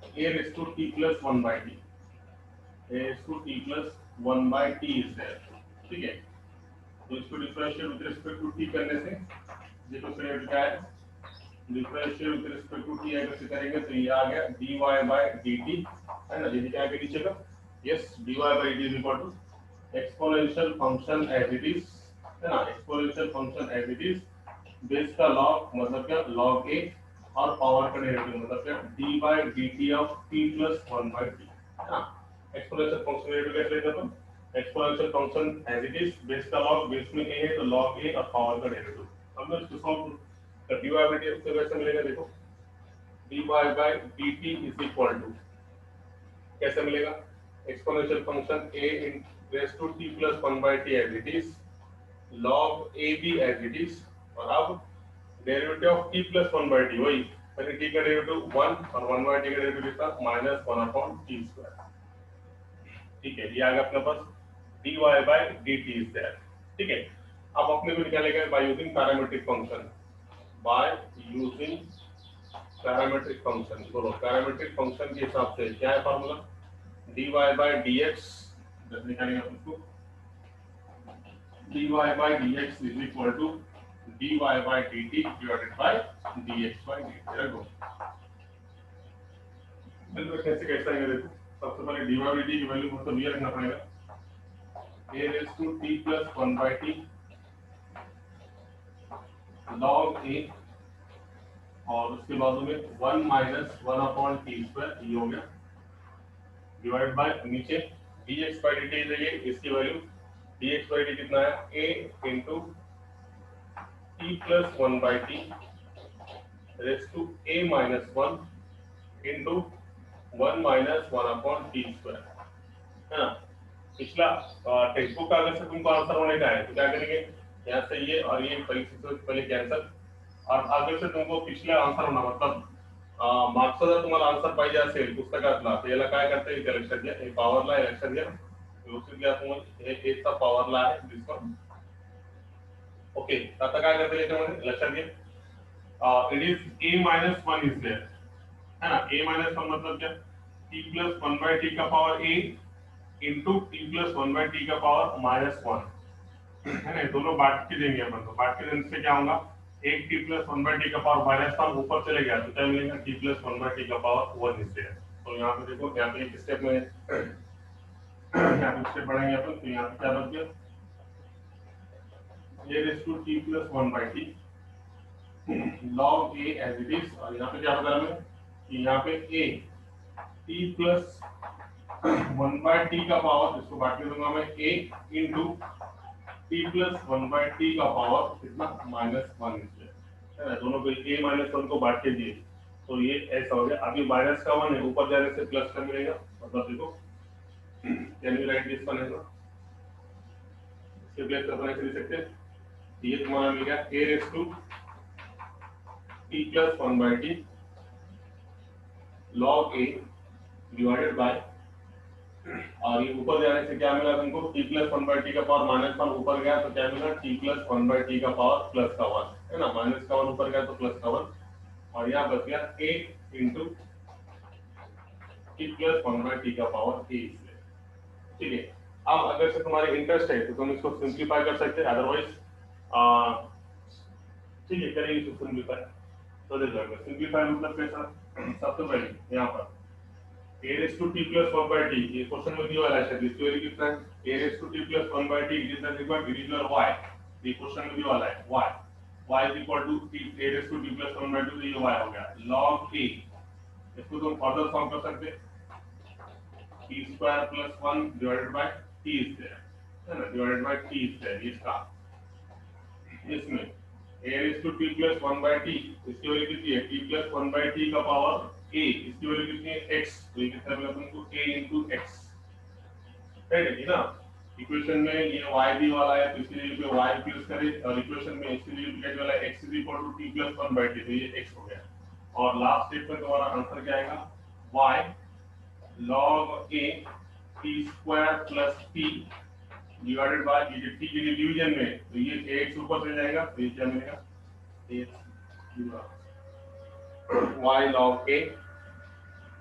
a raised to t plus 1 by t a raised to t plus 1 by t is there ठीक है तो इसको differentiate with respect to t करने से ये तो स्टूडेंट क्या है differential with respect to t अगर से करेंगे तो ये आ गया dy by dt है ना, ये क्या है नीचे का, yes dy by dt is equal to exponential function as it is, है ना, exponential function as it is, base का लॉग मतलब क्या log a और पावर का डेरिवेटिव मतलब क्या d by dt of t plus 1 by t, है ना। एक्सपोनेंशियल फंक्शन डेरिवेटिव कैसे लेते हैं, exponential function as it is, base का लॉग, बेस में a है तो log a और पावर का डेरिवेटिव। हमने इसको सॉल्व तो dy by dt उससे कैसे मिलेगा, देखो dy by dt is equal to कैसे मिलेगा, exponential function a in raise to t plus 1 by t as it is, log a b as it is, और अब derivative of t plus 1 by t वही, पहले t का derivative 1 और 1 by t का derivative कितना -1/t²। ठीक है, ये आ गया अपने पास dy by dt is there. ठीक है, अब अपने को निकालेंगे by using parametric function, by using parametric function. बोलो पैरामीट्रिक फंक्शन के हिसाब से क्या है फार्मूला, dy by dx, जब निकालेंगे अपन इसको dy by dx is equal to dy by dt divided by dx by dt। रखो मतलब कैसे आएगा, देखो सबसे पहले dy by dt की वैल्यू मतलब ये रखना पड़ेगा a raised to t plus 1 by t log a, और उसके बाद में 1 minus 1/t², ये हो गया डिवाइड बाय नीचे dx by dt है, इसकी वैल्यू dx by dt कितना है a into t plus 1 by t raised to a minus 1 into 1 minus 1/t², है ना। पिछला टेक्स्ट बुक का अगर से तुमको आंसर होने का है तो क्या करेंगे, यहाँ से ये और ये पहले कैंसिल, और आगे से तुमको पिछला आंसर होना मतलब मार्क्स जर तुम्हाला आंसर पाहिजे असेल पुस्तकातला तर याला काय करता येईल, लक्षात घ्या हे पॉवरला आहे, लक्षात घ्या व्यवस्थित घ्या, तुम्हाला हे चा पॉवरला आहे दिसतो ओके। आता काय करता येईल याच्यामध्ये लक्षात घ्या, it is a minus 1 is there, है ना, a minus 1 मतलब क्या t plus 1 by t का power a into t plus 1 by t का पावर -1, है ना, दोनों बांट के देंगे अपन, तो बांट के देने से क्या होगा, एक t plus 1 by t का पावर -1 ऊपर चले गया तो क्या मिलेगा t plus 1 by t का पावर 1 इससे है। तो यहाँ पे देखो, यहाँ पे एक स्टेप में यहाँ पे स्टेप बढ़ाएंगे अपन, तो यहाँ पे क्या बच गया a raised to t plus 1 by t log a as it is, और यहाँ पे क्या बता रहा मैं, यहाँ पे a t plus 1 by t का पावर, इसको बांट के दूंगा मैं a into t plus 1 by t का पावर कितना -1 इसलिए, है ना, दोनों को a -1 को बांट के दिए तो ये ऐसा हो गया। अभी माइनस का 1 है, ऊपर जाने से प्लस का मिलेगा, मतलब देखो can you right this one है ना, इसके प्लेस पर अपन ऐसे लिख सकते हैं, ये तुम्हारा मिल गया a raised to t plus 1 by t log a divided by, और ये ऊपर जाने से क्या मिला तुमको t plus 1 by t का पावर -1 ऊपर गया तो क्या मिला t plus 1 by t का पावर प्लस का 1, है ना, माइनस का 1 ऊपर गया तो प्लस का 1, और यहाँ बच गया a into t plus 1 by t का पावर a इसलिए। ठीक है, अब अगर से तुम्हारे इंटरेस्ट है तो तुम इसको सिंप्लीफाई कर सकते हैं, अदरवाइज ठीक है करेंगे इसको सिंप्लीफाई। तो देखो सिंप्लीफाई मतलब कैसा, सबसे पहले यहाँ पर a raised to t plus 1 by t, ये क्वेश्चन में दिया वाला है, इसकी वैल्यू कितना है a raised to t plus 1 by t is nothing but division y, ये क्वेश्चन में दिया वाला है y is equal to t a raised to t plus 1 by 2, ये y हो गया log a, इसको तुम फर्दर सॉल्व कर सकते t square plus 1 divided by t is there, है ना, divided by t is there, इसका इसमें a raised to t plus 1 by t, इसकी वैल्यू कितनी है t plus 1 by t का पावर a, इसकी वैल्यू कितनी है x, तो ये कितना मिला तुमको a into x, राइट है ना। इक्वेशन में ये y भी वाला है तो इसलिए पे y प्लस करें, और इक्वेशन में इसलिए लिखने वाला है x is equal to t plus 1 by t, तो ये x हो गया, और लास्ट स्टेप में तुम्हारा आंसर क्या आएगा y log a t square plus t divided by, ये t के लिए डिवीजन में तो ये x ऊपर से जाएगा तो ये क्या मिलेगा y log a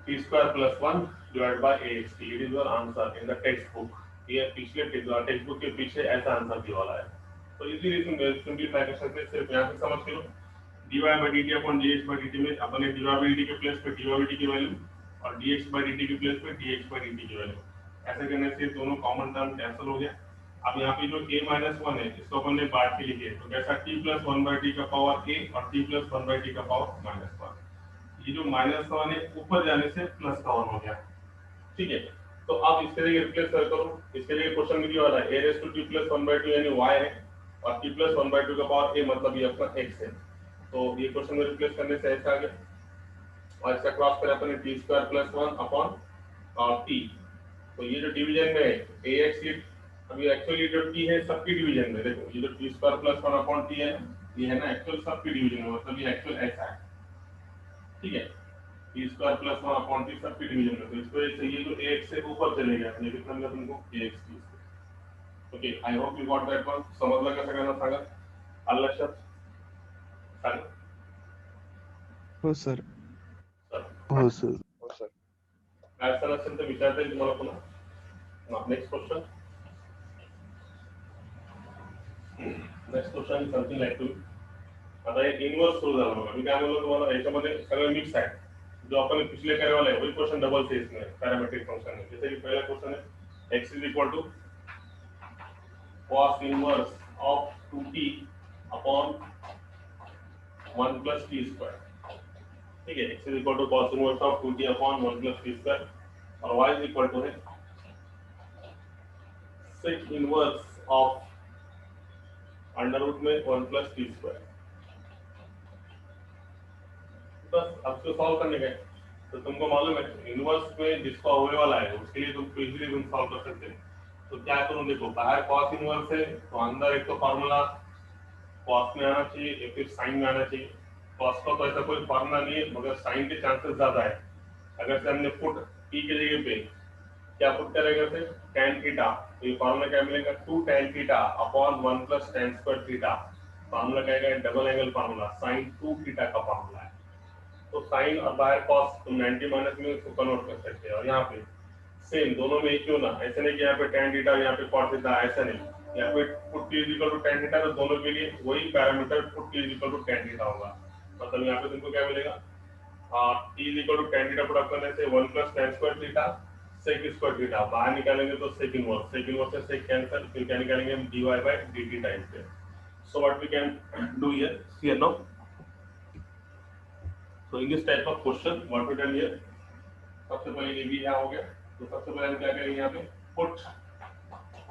t square plus 1 divided by axt, it is your answer in the textbook। ये पिछले टेक्स्ट बुक के पीछे ऐसा आंसर दिया वाला है, तो इजीली तुम सिंपलीफाई कर सकते हैं। सिर्फ यहाँ से समझ के लो dy by dt upon dx by dt में अपन ने dy by dt के प्लेस पे dy by dt की वैल्यू और dx by dt के प्लेस पे dx by dt की वैल्यू, ऐसे करने से दोनों कॉमन टर्म कैंसिल हो गया। अब यहाँ पे जो a माइनस वन है इसको अपन ने बांट के लिखे, तो कैसा t plus one by T का पावर a और t plus one by T का पावर माइनस वन, ये जो माइनस वन है ऊपर जाने से प्लस का वन हो गया, ठीक है। तो अब इसके लिए रिप्लेस करो, इसके लिए क्वेश्चन में क्या वाला है, a raise to t plus one by two यानी y है और t plus one by two का पावर a मतलब ये अपना x है, तो ये क्वेश्चन में रिप्लेस करने से ऐसा आ गया और इसका क्रॉस करें अपन T square plus one upon T, तो ये जो डिवीजन में है ax ये अभी एक्चुअली जो t है सबकी डिवीजन में, देखो ये जो T square plus one upon T है ये है ना एक्चुअल सबकी डिवीजन में, मतलब ये एक्चुअल ऐसा है, ठीक है। T square plus one upon T सबकी डिवीजन में, तो इसको ऐसे ये जो ax से ऊपर चलेगा ये कितना मिला तुमको ax T. Okay, I hope you got that one, समजलं का सगळ्यांना सांगा आलं लक्षात सांगा हो सर. सर हो सर. काय अडचण असेल तर विचारता येईल तुम्हाला पुन्हा। Next question, next question is something like two, आता एक इनवर्स सुरू झाला बघा, मी काय बोललो तुम्हाला याच्यामध्ये सगळं मिक्स आहे, जो अपन पिछले करे वाला है वही क्वेश्चन डबल से इसमें पैरामीट्रिक फंक्शन है, जैसे कि पहला क्वेश्चन है x is equal to cos inverse of 2t upon 1 plus t square, ठीक है, x is equal to cos inverse of 2t upon 1 plus t square और y इज इक्वल टू है sec inverse of under root में 1 plus t square. बस अब तो solve करने का है, तो तुमको मालूम है इनवर्स में जिसका होने वाला है उसके लिए तुम इजीली तुम सॉल्व कर सकते हैं। तो क्या करूं, देखो बाहर cos इनवर्स है तो अंदर एक तो फार्मूला cos में आना चाहिए या फिर sin में आना चाहिए, cos का तो ऐसा कोई फार्मूला नहीं है मगर sin के चांसेस ज्यादा है। अगर से हमने पुट t के जगह पे क्या पुट करेगा से tan थीटा, तो ये फार्मूला क्या मिलेगा 2 tan theta upon 1 plus tan square theta, formula क्या है double angle formula sin 2 theta का फार्मूला है। तो साइन और बाहर कॉस तुम 90 माइनस में इसको कन्वर्ट कर सकते हैं, और यहाँ पे सेम दोनों में एक ही होना, ऐसे नहीं कि यहाँ पे tan थीटा यहाँ पे cos थीटा, ऐसा नहीं, यहाँ पे put t equal to tan theta, तो दोनों के लिए वही parameter put t equal to tan theta होगा, मतलब यहाँ पे तुमको क्या मिलेगा t equal to tan theta put up करने से 1 plus tan square theta sec square theta, बाहर निकालेंगे तो sec इनवर्स से sec कैंसिल, फिर क्या निकालेंगे हम dy by dt टाइम्स पे। So what we can do here now, so in this type of question what we done here, सबसे पहले ये भी यहाँ हो गया, तो सबसे पहले हम क्या करेंगे यहाँ पे put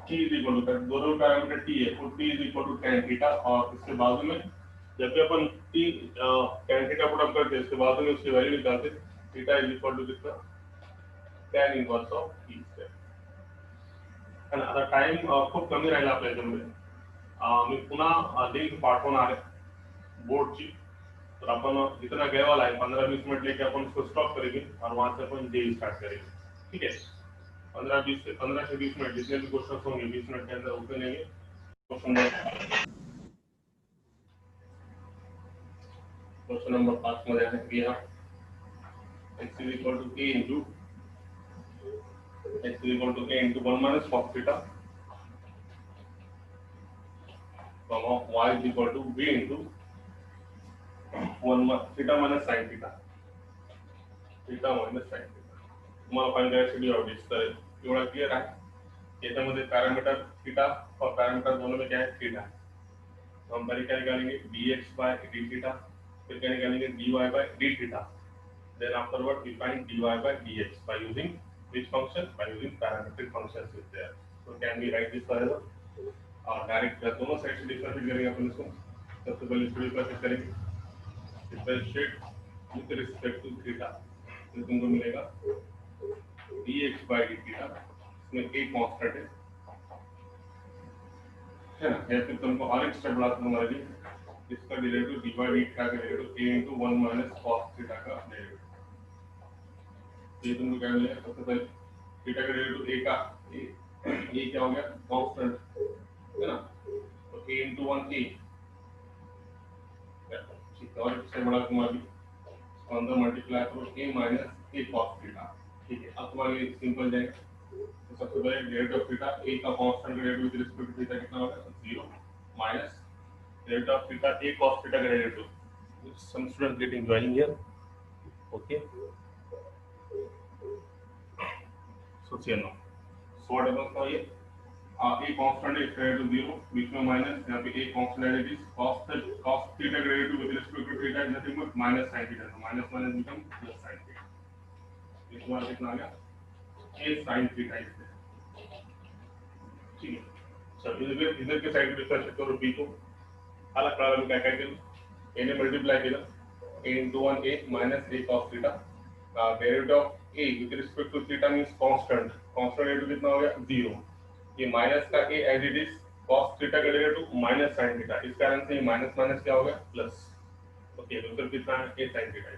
t is equal to, दोनों पैरामीटर t है, put t is equal to tan theta, और इसके बाजू में जब भी अपन t tan theta put up करते हैं इसके बाजू में उसकी वैल्यू निकालते हैं, थीटा is equal to कितना tan inverse of t square है ना। आता टाइम खूप कमी राहिला आपल्या याच्यामध्ये, मी पुन्हा लिंक पाठवणार आहे बोर्डची, तो अपन जितना गए वाला है 15-20 मिनट लेके अपन उसको स्टॉप करेंगे और वहां से अपन डे स्टार्ट करेंगे, ठीक है। 15 से 20 मिनट जितने भी क्वेश्चन होंगे 20 मिनट के अंदर उतने लेंगे। क्वेश्चन नंबर 5 मध्ये आहे की x is equal to a into 1 minus cos theta, y is equal to b into 1 theta minus sin theta, theta minus sin theta, तुम्हाला फाइंड करायची डी ऑफ तर एवढा क्लियर आहे। याच्यामध्ये पैरामीटर थीटा और पैरामीटर दोनों में क्या है थीटा, तो हम पहले क्या निकालेंगे dx by d थीटा, फिर क्या निकालेंगे dy by d theta, then afterward we find dy by dx by using which function, by using parametric functions is there, so can we write this forever, और direct दोनों side से differentiate करेंगे अपन इसको। सबसे पहले इसको डिफरेंशिएट करेंगे differentiate with respect to theta, तो तुमको मिलेगा dx by d थीटा, इसमें a कांस्टेंट है ना, या फिर तुमको और एक स्टेप बढ़ा दूं हमारे लिए, इसका derivative dy by d theta का derivative a into 1 minus cos theta का डेरिवेटिव, ये तुमको क्या मिलेगा सबसे पहले थीटा का डेरिवेटिव a का a क्या हो गया कांस्टेंट है ना, तो a into 1 a, ठीक है, और इससे बड़ा तुम्हारी अंदर मल्टीप्लाई करो a minus a cos theta, ठीक है। अब तुम्हारे लिए सिंपल जाएगा, तो सबसे पहले डेरिवेटिव ऑफ थीटा a का constant derivative with respect to theta कितना होगा 0 minus derivative of theta a cos theta का derivative some students getting joining here. Okay, so see now, so what happens now here, a constant is equal to 0, बीच में minus, यहाँ पे a constant है, it is cos theta related to with respect to theta is nothing but minus sin theta, so minus minus become plus sin theta. इस बार कितना आ गया, a sin theta is there. ठीक है, चलो इधर के साइड डिफरेंशिएट करो b को, अलग प्रकार में क्या करेंगे, a ने मल्टीप्लाई किया a into 1 a minus a cos theta, derivative of a with respect to theta means constant derivative कितना हो गया 0, ये माइनस का a as it is cos theta का डेरिवेटिव माइनस sin theta, इस कारण से ये माइनस माइनस क्या हो गया प्लस. ओके, तो उत्तर कितना है a sin theta है.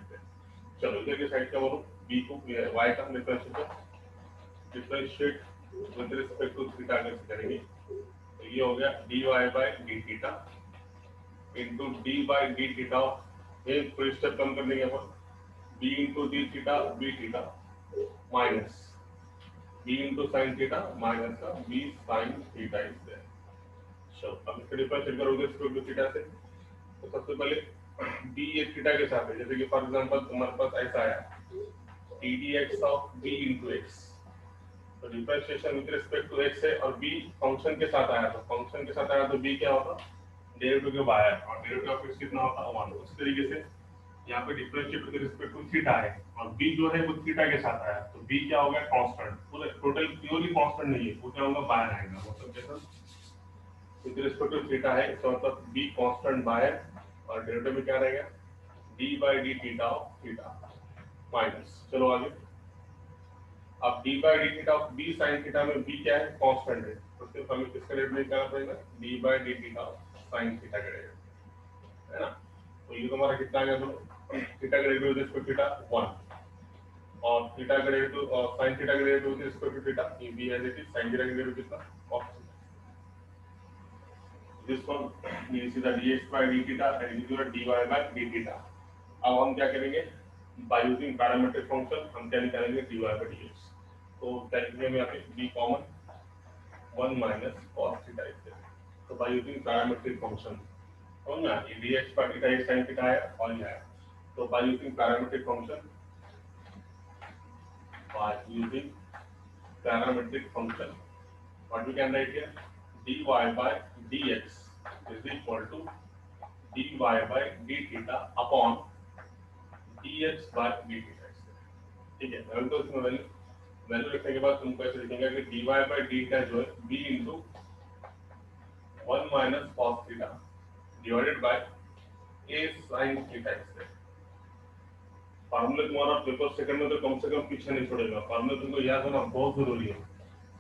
चलो इधर के साइड का बोलो b को y का differentiate with respect to theta करेंगे, तो ये हो गया dy by d theta into d by d theta एक फुल स्टेप कम करने के बाद b into d theta b theta minus b into sin theta minus का b sin theta is there. So अब इसका डिफरेंशिएट करोगे स्क्वायर रूट थीटा से, तो सबसे पहले b एक थीटा के साथ है, जैसे कि फॉर एग्जांपल तुम्हारे पास ऐसा आया ddx of b into x, तो differentiation with respect to x है और b फंक्शन के साथ आया, तो फंक्शन के साथ आया तो b क्या होता डेरिवेटिव के बाहर, और डेरिवेटिव ऑफ x कितना होता है 1. उस तरीके से यहाँ पे differentiate with respect to theta है और b जो है वो थीटा के साथ आया, तो b क्या हो गया कांस्टेंट, पूरा टोटल प्योरली कांस्टेंट नहीं है, वो क्या होगा बाहर आएगा, मतलब जैसा विद रिस्पेक्ट टू थीटा है इसका मतलब b कांस्टेंट बाहर और डेरिवेटिव में क्या रहेगा d by d theta of theta minus. चलो आगे, अब d by d theta of b sin theta में b क्या है कांस्टेंट है, तो सिर्फ हमें किसका डेरिवेटिव निकालना पड़ेगा d by d theta sin theta का डेरिवेटिव है ना. तो ये तुम्हारा कितना आ गया, बोलो थीटा का derivative with respect to theta 1 और थीटा का डेरिवेटिव और sin थीटा का derivative with respect to theta ये b as it is sin theta का डेरिवेटिव कितना cos थीटा. दिस वन ये सीधा dx by d theta and equal dy by d theta. अब हम क्या करेंगे, बाय यूजिंग पैरामीट्रिक फंक्शन हम क्या निकालेंगे dy by dx, तो क्या लिखेंगे यहाँ पे b common 1 minus cos theta is there. तो बाय यूजिंग पैरामीट्रिक फंक्शन और ना ये dx by theta एक sin theta है और ये है, तो bye using parametric function what we can write here dy by dx is equal to dy by d theta upon dx by d theta. ठीक है, तो इसमें वैल्यू लिखने के बाद तुमको ऐसे लिखेंगे कि dy by d theta जो है b into 1 minus cos theta divided by a sin theta is there. Formula तुम्हारा पेपर सेकंड में तो कम से कम पीछे नहीं छोड़ेगा, फार्मूला तुमको याद होना बहुत जरूरी है.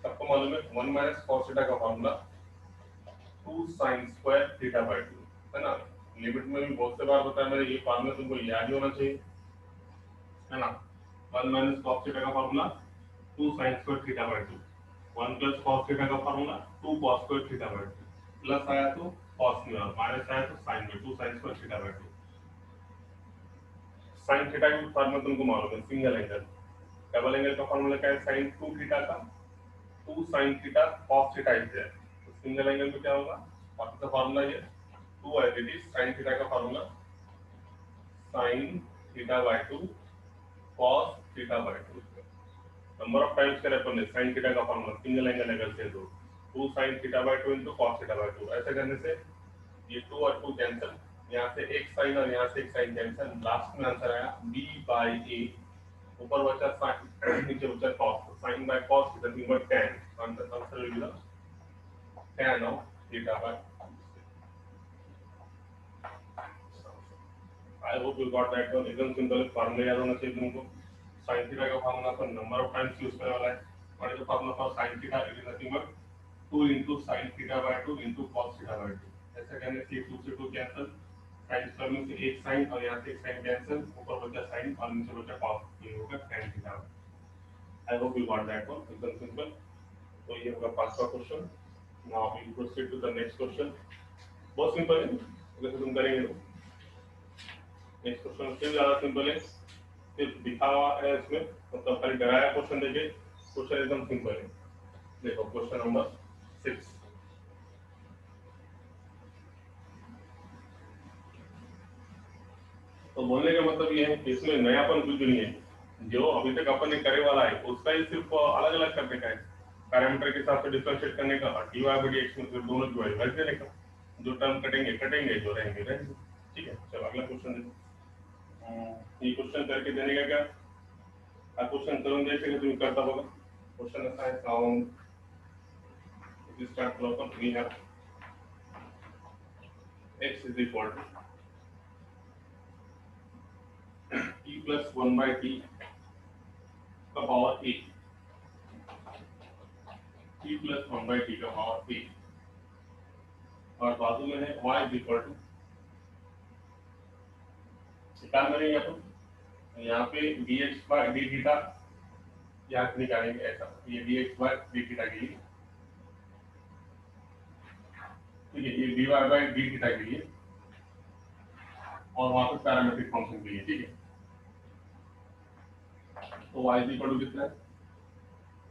सबको मालूम है 1 minus cos theta का formula 2 sin square theta by 2 है ना. लिमिट में भी बहुत से बार बताया मैंने, ये फार्मूला तुमको याद ही होना चाहिए है ना. 1 minus cos theta का formula 2 sin square theta by 2, 1 plus cos theta का formula 2 cos square theta by 2, plus आया तो cos में और माइनस आया तो sin में 2 sin square theta by 2. sin theta का फार्मूला तुमको मालूम है सिंगल एंगल, डबल एंगल का फार्मूला क्या है sin 2 थीटा का 2 sin theta cos theta is there. तो सिंगल एंगल में क्या होगा, बाकी का फार्मूला ये 2 as it is sin theta का formula sin theta by 2 cos theta by 2. Number of times करे अपन ने sin थीटा का फार्मूला सिंगल एंगल एंगल से दो 2 sin theta by 2 into cos theta by 2. ऐसे करने से ये 2 और 2 कैंसिल, यहाँ से एक साइन और यहाँ से एक साइन कैंसिल, लास्ट में आंसर आया b by a, ऊपर बचा sin नीचे बचा cos, sin by cos is nothing but tan. Answer will be tan of theta by. I hope you got that one. एकदम सिंपल फार्मूला याद होना चाहिए तुमको. sin थीटा का फार्मूला पर नंबर ऑफ टाइम्स यूज करने वाला है, और ये formula for sin theta is nothing but 2 into sin theta by 2 into cos theta by 2. ऐसा करने से 2 से 2 कैंसिल, sin स्क्वायर में से एक sin और यहाँ से एक sin कैंसिल, ऊपर बचा sin और नीचे बचा cos, ये होगा tan theta. I hope you got that one. एकदम सिंपल. तो ये होगा पांचवा question. Now we proceed to the next question. बहुत सिंपल है, जैसे तुम करेंगे तो नेक्स्ट क्वेश्चन फिर ज्यादा सिंपल है, सिर्फ दिखा हुआ है इसमें, मतलब खाली डराया क्वेश्चन देखिए, क्वेश्चन एकदम सिंपल है. देखो क्वेश्चन नंबर 6. तो बोलने का मतलब ये है कि इसमें नयापन कुछ भी नहीं है, जो अभी तक अपन ने करे वाला है उसका ही सिर्फ अलग अलग करने का है, पैरामीटर के हिसाब से डिफरेंशिएट करने का, dy by dx में सिर्फ दोनों की वैल्यू रख देने का, जो टर्म कटेंगे कटेंगे, जो रहेंगे रहेंगे। ठीक है, चलो अगला क्वेश्चन देखो। ये क्वेश्चन करके देने का क्या, क्वेश्चन करूँ जैसे कि तुम करता होगा। क्वेश्चन ऐसा है, sound start proper we have x is equal to t plus 1 by t का power a, t plus 1 by t का पावर a, और बाजू में है y is equal to, निकाल मैंने यहाँ पे dx by d थीटा यहाँ से निकालेंगे ऐसा, ये dx by d थीटा के लिए, ठीक है, ये dy by d थीटा के लिए और वहां पे पैरामीट्रिक फंक्शन के लिए। ठीक है, तो y is equal to कितना है,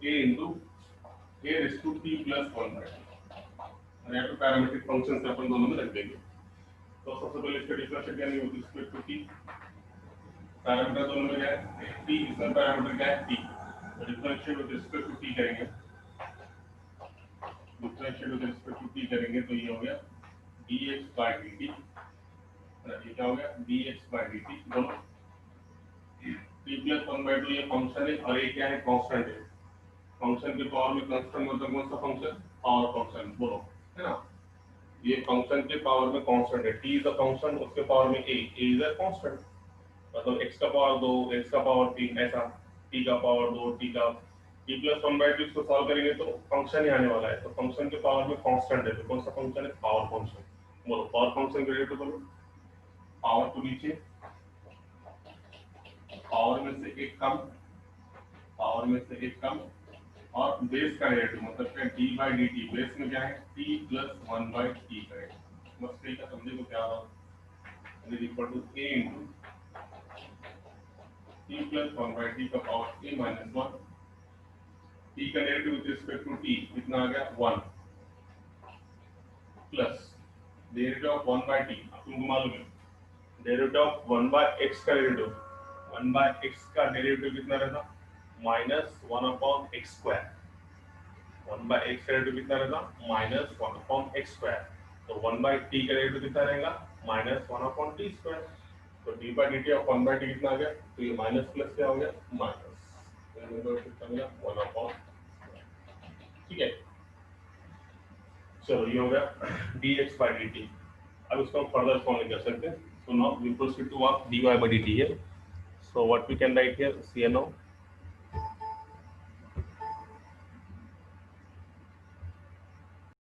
a into a raised to t plus 1 by और यहाँ पे पैरामीट्रिक फंक्शन से अपन दोनों में रख देंगे। तो सबसे पहले इसका डिफरेंशिएट करने with respect to t, parameter दोनों में क्या है t, इसका पैरामीटर क्या है t, तो differentiate with respect to t करेंगे, differentiate with respect to t करेंगे तो ये हो गया dx by dt, ये क्या हो गया dx by dt, दोनों t plus 1 by 2 ये फंक्शन है और ये क्या है कांस्टेंट है, फंक्शन के पावर में कांस्टेंट मतलब कौन सा फंक्शन, पावर फंक्शन बोलो है ना, ये फंक्शन के पावर में कांस्टेंट है, t इज अ फंक्शन, उसके पावर में a इज अ कांस्टेंट, मतलब x का पावर 2 x का पावर 3 ऐसा, t का पावर 2 t का t plus 1 by 2 इसको सॉल्व करेंगे तो फंक्शन ही आने वाला है, तो फंक्शन के पावर में कांस्टेंट है, तो कौन सा फंक्शन है, पावर फंक्शन, बोलो पावर फंक्शन के रिलेटेड बोलो, पावर को नीचे, पावर में से एक कम, पावर में से एक कम, और बेस का डेरिवेटिव मतलब क्या d by dt, बेस में क्या है t plus 1 by t करेंगे, बस ठीक है, समझे को क्या होगा, is equal to a into t plus 1 by t का पावर a minus 1, t का derivative with respect to t कितना आ गया 1 plus derivative of 1 by t, तुमको मालूम है डेरिवेटिव ऑफ 1 by x का डेरिवेटिव, 1 by x का डेरिवेटिव कितना रहता, minus 1 upon x square, 1 by x का डेरिवेटिव कितना रहता, माइनस 1 अपॉन x स्क्वायर, तो 1 by t का डेरिवेटिव कितना रहेगा, माइनस 1 अपॉन t स्क्वायर, तो d by dt of 1 by t कितना आ गया, तो ये माइनस प्लस क्या हो गया माइनस, तो ये मेरे कितना मिला 1 अपॉन, ठीक है, चलो ये हो गया dx by dt। अब इसको हम फर्दर सॉल्व कर सकते हैं, so now we proceed to work dy by dt here, so what we can write here, CNO